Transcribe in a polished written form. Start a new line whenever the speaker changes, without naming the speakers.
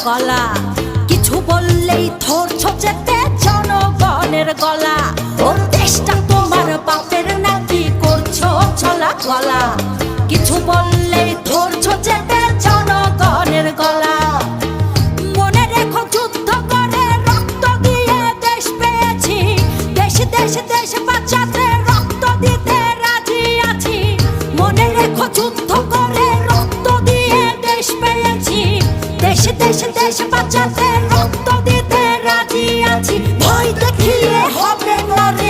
গলা, কিছু বললেই ধরছো চেপে জনগণের গলা। ও দেশটা তোমার বাপের নাকি করছো ছলা গলা, কিছু বললেই ধরছো চেপে জনগণের গলা। মনে রেখো যুদ্ধ করে রক্ত দিয়ে দেশ পেয়েছি, দেশ দেশ দেশ বাঁচাতে রক্ত দিতে রাজি আছি। মনে রেখো যুদ্ধ করে রক্ত দিয়ে দেশ পেয়েছি, দেশ দেশ দেশ বাঁচাতে রক্ত দিতে রাজি আছি। ভয় দেখিয়ে হবে না রে